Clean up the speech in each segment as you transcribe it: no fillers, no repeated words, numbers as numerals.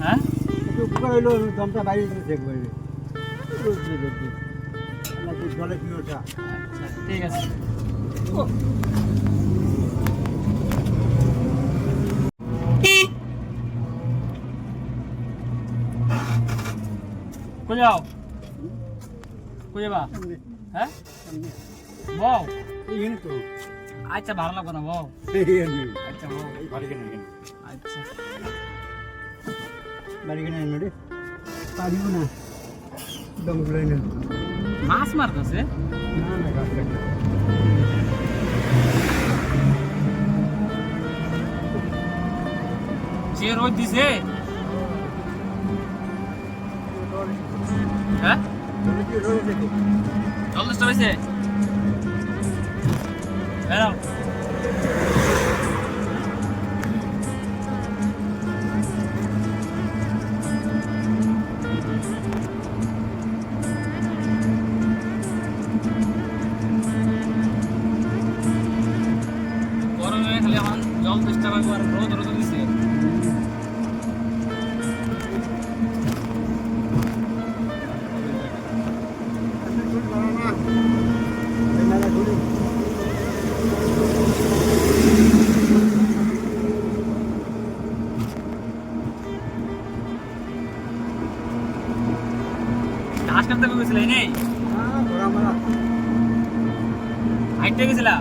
হ্যাঁ একটু উপকার হইলো দমটা বাইরে দেখবো নাকি জলে কি ওঠা আচ্ছা ঠিক আছে কই যাও কই যাবা হ্যাঁ বউ কিন্তু আচ্ছা ভালো লাগবে না বউ আচ্ছা বউ বাড়ি কেন আচ্ছা বাড়ি কেন রে পারিব না দমগুলো না মাছ মারতেছে না না গাছ কাটে যে রোদ দিছে হ্যাঁ চল্লিশটা হয়েছে বেড়াও গরমে খালি এখন জল চেষ্টা করবো আর রোদ রোদ দিছে ঘাস কাটতে গেছিল এই নেই হাইটে গেছিলা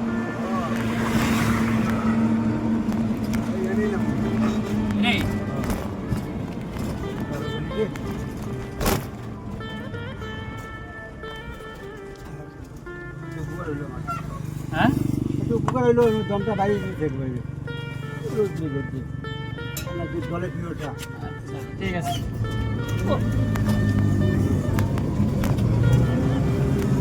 নেই হ্যাঁ একটু উপকার হইলো দমটা বাইরে দেখবো নাকি জলে কি ওঠা আচ্ছা ঠিক আছে